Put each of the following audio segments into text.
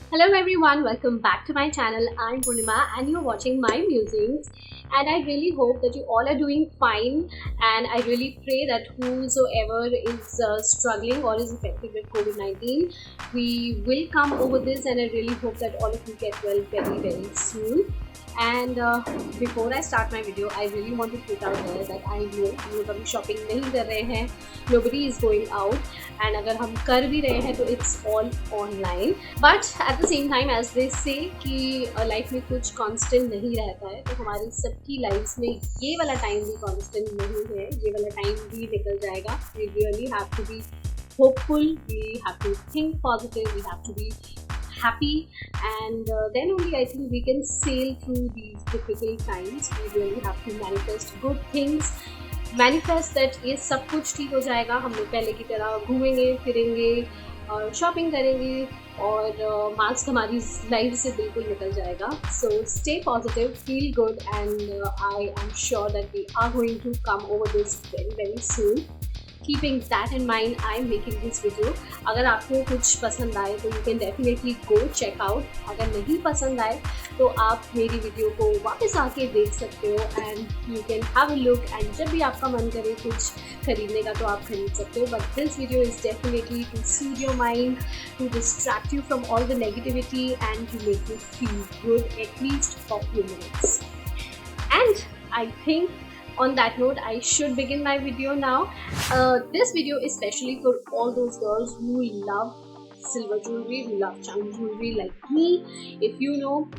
Hello everyone, welcome back to my channel. I'm Purnima and you're watching my musings, and I really hope that you all are doing fine, and I really pray that whosoever is struggling or is affected with COVID-19, we will come over this, and I really hope that all of you get well very soon. And before I start my video, I really want to put out there that I know हम लोग अभी shopping नहीं कर रहे हैं, nobody is going out, and अगर हम कर भी रहे हैं तो it's all online. But at the same time, as they say कि लाइफ में कुछ constant नहीं रहता है, तो हमारी सबकी लाइफ में ये वाला टाइम भी constant नहीं है, ये वाला टाइम भी निकल जाएगा. We really have to be hopeful, we have to think positive, we have to be happy, and then only I think we can sail through these difficult times. We really have to manifest good things, manifest that ये सब कुछ ठीक हो जाएगा, हम लोग पहले की तरह घूमेंगे फिरेंगे और शॉपिंग करेंगे और मास्क हमारी लाइफ से बिल्कुल निकल जाएगा. So stay positive, feel good, and I am sure that we are going to come over this very soon. Keeping that in mind, I'm making this video. अगर आपको कुछ पसंद आए तो you can definitely go check out. अगर नहीं पसंद आए तो आप मेरी वीडियो को वापस आके देख सकते हो and you can have a look, and जब भी आपका मन करे कुछ खरीदने का तो आप खरीद सकते हो. But this video is definitely to soothe your mind, to distract you from all the negativity, and to make you feel good at least for a few minutes. And I think on that note, I should begin my video now. This video is especially for all those girls who love silver jewelry, who love chunk jewelry like me. If you know,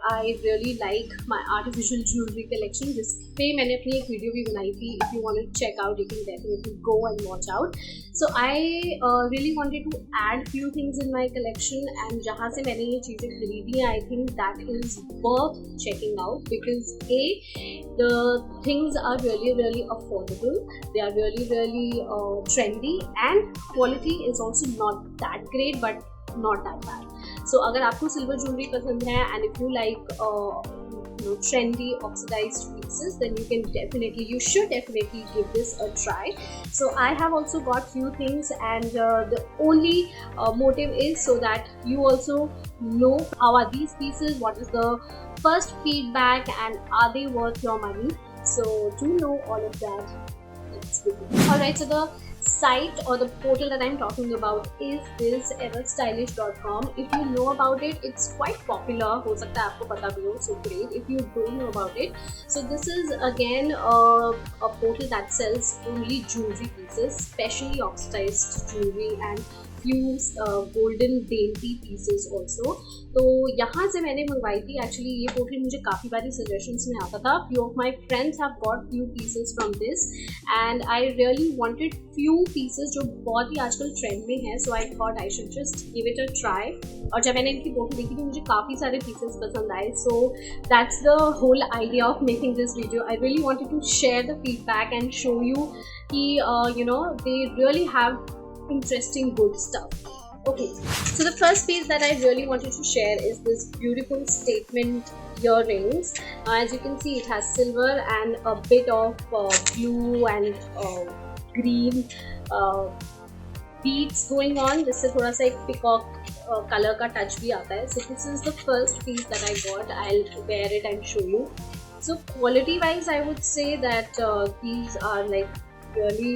I really like my artificial jewelry collection. जिस पे मैंने अपनी एक video भी बनाई थी. If you want to check out, you can definitely go and watch out. So I really wanted to add few things in my collection, and जहाँ से मैंने ये चीज़ें खरीदी हैं, I think that is worth checking out because the things are really affordable. They are really trendy, and quality is also not that great, but not that bad. So अगर आपको silver jewellery पसंद है and if you like trendy oxidized pieces, then you should definitely give this a try. So I have also got few things, and the only motive is so that you also know how are these pieces, what is the first feedback, and are they worth your money. So to know all of that, let's begin. Alright, so the site or the portal that I'm talking about is this everstylish.com. If you know about it, it's quite popular. हो सकता है आपको पता भी हो, so great. If you don't know about it, so this is again a portal that sells only jewelry pieces, specially oxidized jewelry and few golden dainty pieces also. तो यहाँ से मैंने मंगवाई थी. एक्चुअली ये पोर्टल मुझे काफ़ी बारी सजेशंस में आता था. Few of my friends have got few pieces from this, and I really wanted few pieces जो बहुत ही आजकल ट्रेंड में है. So I thought I should just give it a try. और जब मैंने इनकी पोर्टल देखी तो मुझे काफ़ी सारे पीसेस पसंद आए. So that's the whole idea of making this video. I really wanted to share the feedback and show you कि they really have interesting good stuff. Okay, so the first piece that I really wanted to share is this beautiful statement earrings. As you can see, it has silver and a bit of blue and green beads going on. जिससे थोड़ा सा एक peacock color का touch भी आता है. So this is the first piece that I got. I'll wear it and show you. So quality wise, I would say that these are like really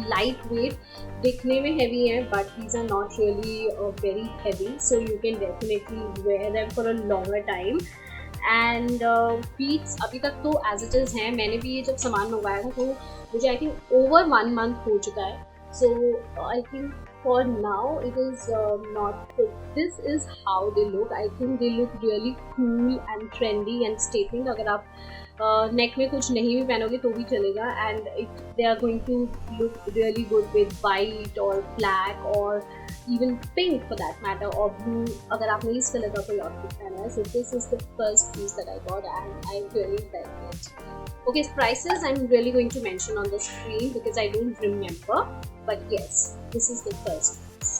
lightweight. दिखने में heavy है, but these are not really very heavy, so you can definitely wear them for a longer time. And beads अभी तक तो as it is हैं. मैंने भी ये जब सामान मंगवाया था तो मुझे I think over 1 month हो चुका है. So I think for now it is not good. This is how they look. I think they look really cool and trendy and statement. अगर आप नेक में कुछ नहीं भी पहनोगे तो भी चलेगा, and they are going to look really good with white और ब्लैक और even pink for that matter, और ब्लू अगर आपने इस कलर का कोई आउटफिट पहना है. So this is the first piece that I got and I really like it. Okay, prices I'm really going to mention on the screen because I don't remember, but yes, this is the first piece.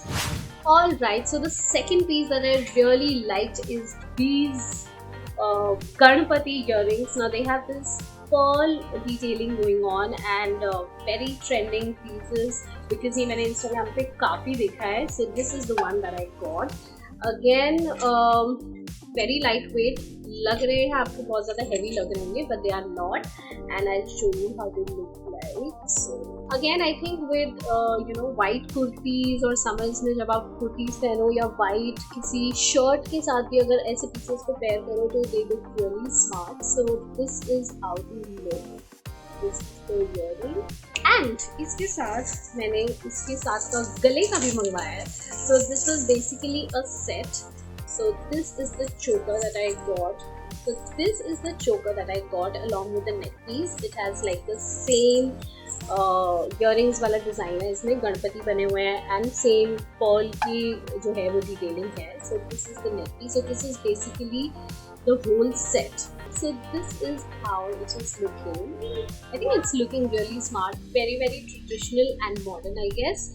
Alright, so the second piece that I really liked is these Ganpati earrings. Now they have this pearl detailing going on and very trending pieces because ये मैंने Instagram पे काफ़ी देखा है. So this is the one that I got. Again very light weight लग रहे हैं आपको, बहुत ज़्यादा हैवी लग रहे होंगे, but they are not, and I show you how they look like. So again I think with white kurtis, और समर्स में जब आप कुर्तीज पहनो या वाइट किसी शर्ट के साथ भी अगर ऐसे पीसेस को पेयर करो तो they look really smart. So this is how to look this earring. And इसके साथ मैंने इसके साथ का गले का भी मंगवाया है. So this was basically a set. So this is the choker that I got. So this is the choker that I got along with the neck piece. It has like the same earrings वाला design है इसमें, गणपति बने हुए हैं and same Perl की जो है वो डिटेलिंग है. So this is the neck piece. So this is basically the whole set. So this is how it is looking. I think it's looking really smart, very very traditional and modern, I guess.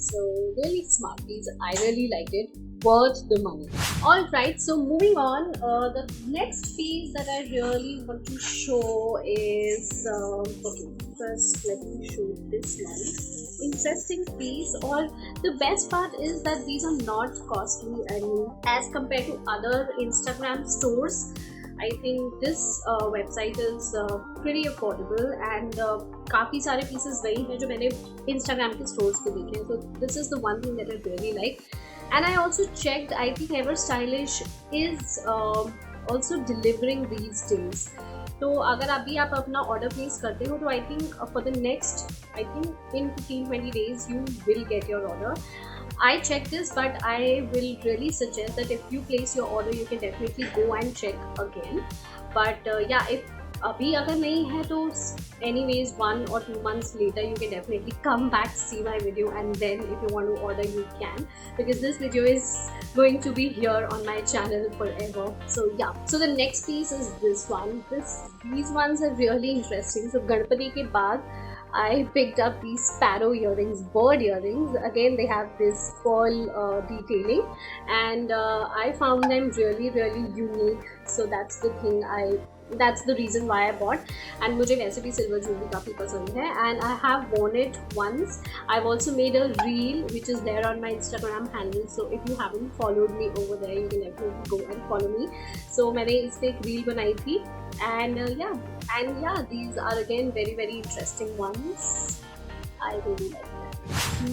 So really smart piece. I really liked it. Worth the money. Alright, so moving on, the next piece that I really want to show is okay, first let me show this one. Interesting piece, or the best part is that these are not costly, and as compared to other Instagram stores, I think this website is pretty affordable, and काफ़ी सारे pieces वही हैं जो मैंने Instagram के stores पे देखे हैं. So this is the one thing that I really like. And I also checked, I think Ever Stylish is also delivering these days. तो अगर अभी आप अपना ऑर्डर प्लेस करते हो तो I think for the next, I think in 15-20 days you will get your order. I checked this, but I will really suggest that if you place your order, you can definitely go and check again. But yeah, if अभी अगर नहीं है तो anyways 1 or 2 months later you can definitely come back, see my video, and then if you want to order you can, because this video is going to be here on my channel forever. So yeah, so the next piece is this one. These ones are really interesting. So Ganpati ke baad I picked up these sparrow earrings, bird earrings. Again, they have this pearl detailing, and I found them really really unique. So that's the thing, that's the reason why I bought. And मुझे वैसे भी silver jewellery काफ़ी पसंद है, and I have worn it once. I've also made a reel which is there on my Instagram handle. So if you haven't followed me over there, you can definitely go and follow me. So मैंने इस पे एक reel बनाई थी, and yeah, these are again very very interesting ones. I really like that.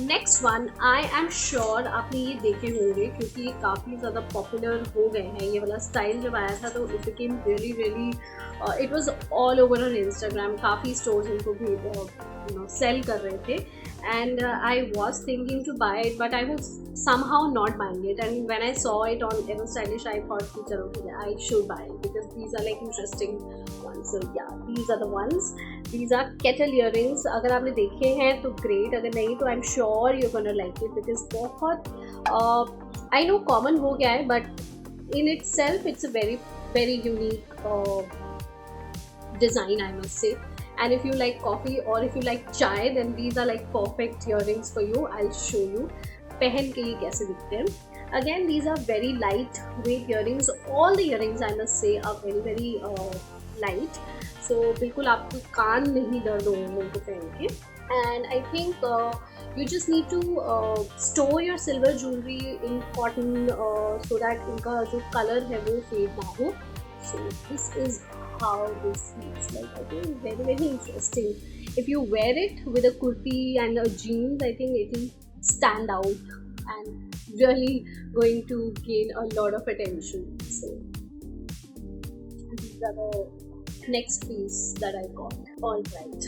Next one, I am sure आपने ये देखे होंगे क्योंकि ये काफ़ी ज़्यादा पॉपुलर हो गए हैं. ये वाला स्टाइल जब आया था तो it became really really, it was all over on Instagram. काफ़ी स्टोर्स इनको भी सेल कर रहे थे, and I was thinking to buy it, but I was somehow not buying it. And when I saw it on Ever Stylish, I thought कि चलो ठीक है, I should buy it because these are like interesting ones. So yeah, these are the ones. These are kettle earrings. अगर आपने देखे हैं तो great, अगर नहीं तो I'm sure you're gonna like it because बहुत I know common हो गया है, but in itself it's a very very unique design, I must say. And if you like coffee or if you like chai, then these are like perfect earrings for you. I'll show you पहन के ये कैसे दिखते हैं. Again, these are very light weight earrings. All the earrings I must say are very very light. So बिल्कुल आपको कान नहीं दर्द होंगे उनको पहन के. And I think you just need to store your silver jewelry in cotton so that इनका जो color है वो fade ना हो. So this is how this looks like. I think very very interesting. If you wear it with a kurti and a jeans, I think it will stand out and really going to gain a lot of attention. So these are the next piece that I got. All right,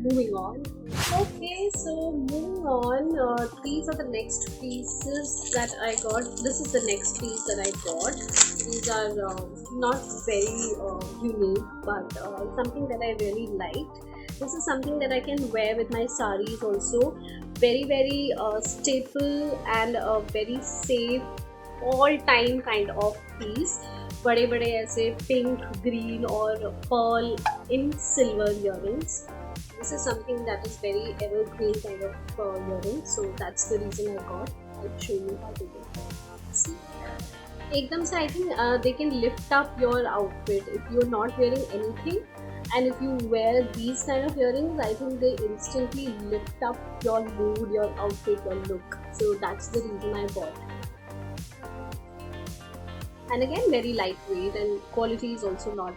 moving on. Okay, so moving on, these are the next pieces that I got. This is the next piece that I got. These are not very unique, but something that I really liked. This is something that I can wear with my saris also. Very very staple and a very safe all time kind of piece. बड़े बड़े ऐसे pink, green और pearl in silver earrings. This is something that is very evergreen kind of earrings. So that's the reason I got. I'll show you how to do it. See, एकदम से I think they can lift up your outfit if you're not wearing anything, and if you wear these kind of earrings, I think they instantly lift up your mood, your outfit, your look. So that's the reason I bought. and again very lightweight, and quality is also not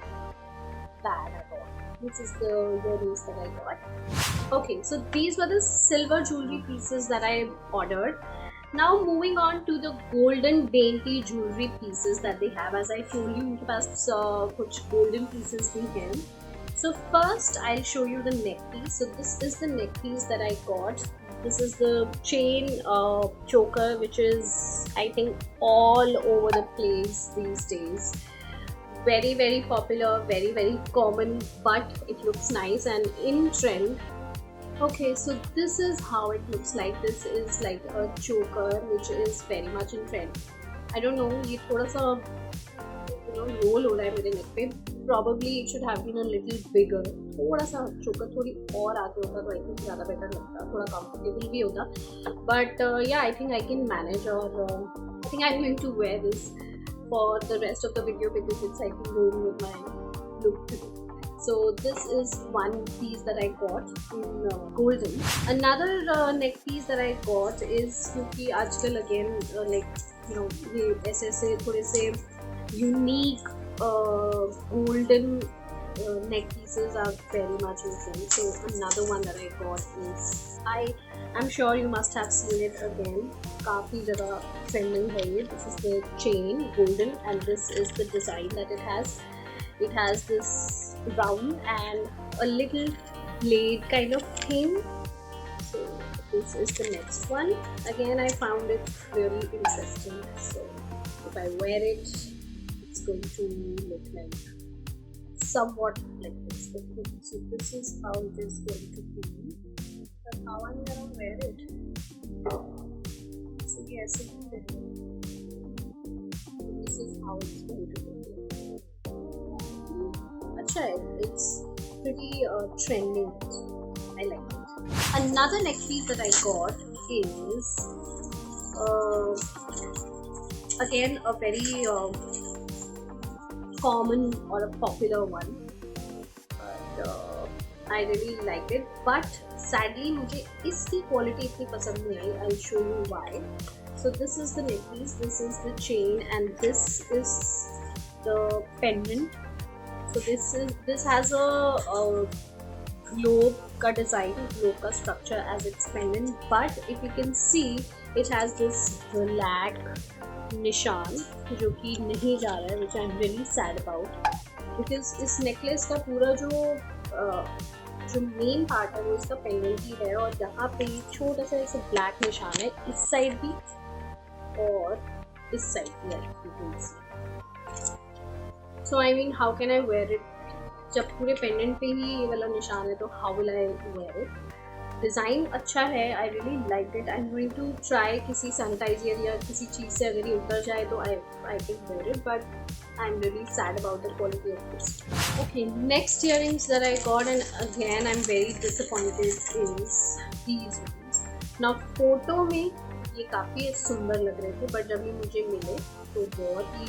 bad at all. This is the earrings that I got. Okay, so these were the silver jewelry pieces that I ordered. Now moving on to the golden dainty jewelry pieces that they have. As I told you, उनके पास कुछ golden pieces भी हैं. So first I'll show you the neck piece. So this is the neck piece that I got. This is the chain choker, which is I think all over the place these days. Very popular, very common, but it looks nice and in trend. Okay, so this is how it looks like. This is like a choker which is very much in trend. I don't know, ये थोड़ा सा roll हो रहा है मेरे neck पे. Probably it should have been a little bigger. थोड़ा सा choker थोड़ी और आगे होता तो I think ज़्यादा better लगता, थोड़ा comfortable भी होता. But yeah, I think I can manage, or I think I'm going to wear this for the rest of the video because it's I think going with my look today. So this is one piece that I got in golden. Another neck piece that I got is क्योंकि आजकल again like ये ऐसे थोड़े से unique golden neck pieces are very much in trend. So another one that I got is, I'm sure you must have seen it again. काफी ज़्यादा trending है ये. This is the chain, golden, and this is the design that it has. It has this round and a little blade kind of thing. So this is the next one. Again, I found it really interesting. So if I wear it, it's going to look like somewhat like this. So this is how it is going to be. But how I'm gonna wear it? So yes, this is how it's going to look. It's pretty trending. I like it. Another neck piece that I got is again a very common or a popular one, but I really liked it. But sadly मुझे इसकी quality इतनी पसंद नहीं आई. I'll show you why. So this is the neck piece, this is the chain, and this is the pendant. So this has a globe का design, globe का structure as its pendant, but if you can see, it has this black निशान जो कि नहीं जा रहा है, which I'm really sad about, because इस necklace का पूरा जो main part है वो इसका pendant ही है, और यहाँ पे छोटा सा ऐसे black निशान है इस side भी और इस side भी है, you can see. So I mean, how can I wear it? जब पूरे पेंडेंट पे ही ये वाला निशान है तो how will I wear it? Design अच्छा है, I really liked it. I'm going to try किसी सैनिटाइजर या किसी चीज़ से अगर ये उतर जाए तो I can wear it, but I'm really sad about the quality of this. Okay, next earrings that I got, and again I'm very disappointed, is these ones. Now photo में ये काफ़ी सुंदर लग रहे थे, बट जब ये मुझे मिले तो बहुत ही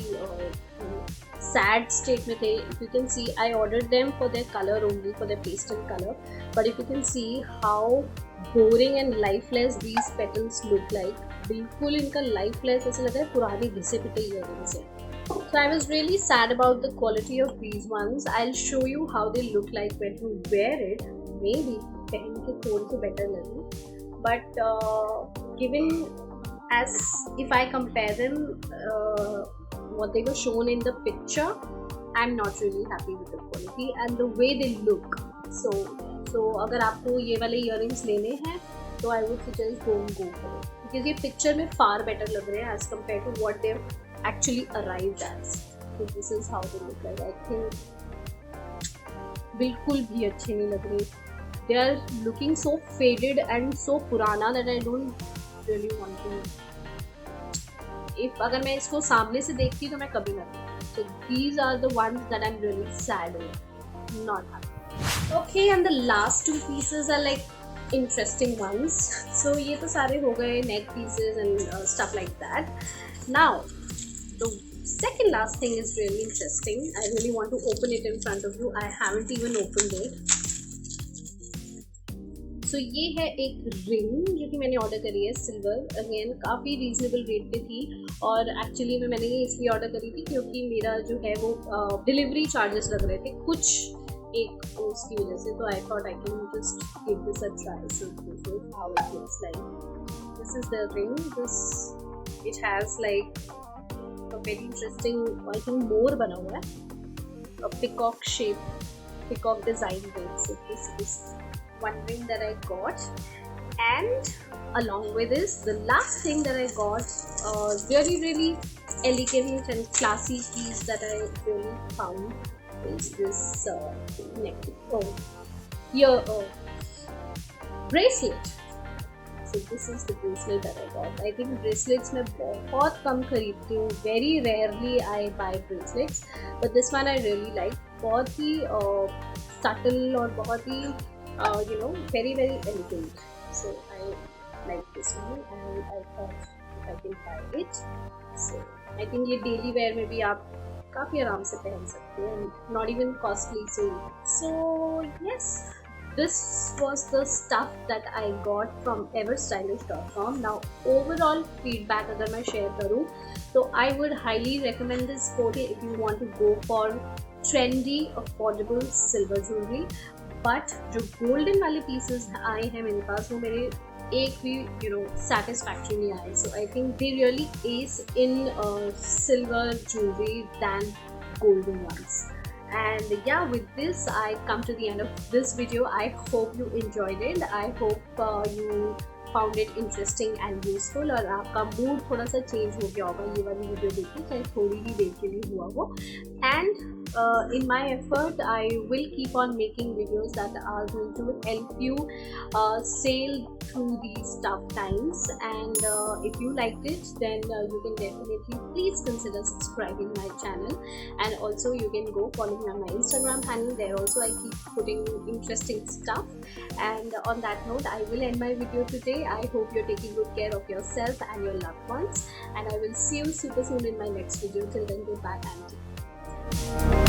sad state में थे. If you can see, I ordered them for their color only, for their pastel color, but if you can see how boring and lifeless these petals look like, बिल्कुल इनका lifeless ऐसा लग रहा है पुराने घिसे पिटे earrings हैं. So I was really sad about the quality of these ones. I'll show you how they look like when you wear it. Maybe पहन के थोड़े से better लगे, but given as if I compare them what they were shown in the picture, I'm not really happy with the quality and the way they look. So अगर आपको ये वाले earrings लेने हैं तो I would suggest don't go for it, because ये picture में far better लग रहे हैं as compared to what they've actually arrived as. So this is how they look like. I think बिल्कुल भी अच्छे नहीं लग रहे. They are looking so faded and so पुराना that I don't really want to. If अगर मैं इसको सामने से देखती तो मैं कभी ना देखती. So these are the ones that I'm really sad over, not happy. Okay, and the last two pieces are like interesting ones. So ये तो सारे हो गए neck pieces and stuff like that. Now the second last thing is really interesting. I really want to open it in front of you. I haven't even opened it. सो ये है एक ring जो कि मैंने ऑर्डर करी है silver, again काफ़ी reasonable rate पे थी। और एक्चुअली में मैंने ये इसलिए ऑर्डर करी थी क्योंकि मेरा जो है वो डिलीवरी चार्जेस लग रहे थे कुछ एक उसकी वजह से, तो आई thought I can just give this a try. So this is how it looks like. This is the ring, this it has like a very interesting, I think more बना हुआ है, a peacock shape, peacock design ring. So this is one ring that I got, and along with this, the last thing that I got, really elegant and classy piece that I really found is this bracelet. So this is the bracelet that I got. I think bracelets मैं बहुत कम खरीदती हूँ, very rarely I buy bracelets, but this one I really like. बहुत ही subtle और बहुत ही very elegant. So I like this one and I thought if I can buy it. So I think ये daily wear में भी आप काफ़ी आराम से पहन सकते हैं, not even costly. So yes, this was the stuff that I got from everstylish.com. Now overall feedback अगर मैं share करूँ तो I would highly recommend this portal if you want to go for trendy affordable silver jewelry. But जो golden वाले pieces आए हैं मेरे पास वो मेरे एक भी satisfactory नहीं आए. So I think they really ace in silver jewelry than golden ones. And yeah, with this I come to the end of this video. I hope you enjoyed it. I hope you found it interesting and useful और आपका mood थोड़ा सा change हो गया होगा ये वाली video देख के, चाहे थोड़ी ही देर के लिए हुआ हो. And in my effort I will keep on making videos that are going to help you sail through these tough times. And if you liked it, then you can definitely please consider subscribing my channel, and also you can go follow me on my Instagram handle. There also I keep putting interesting stuff. And on that note, I will end my video today. I hope you're taking good care of yourself and your loved ones, and I will see you super soon in my next video. Till then, goodbye and take care.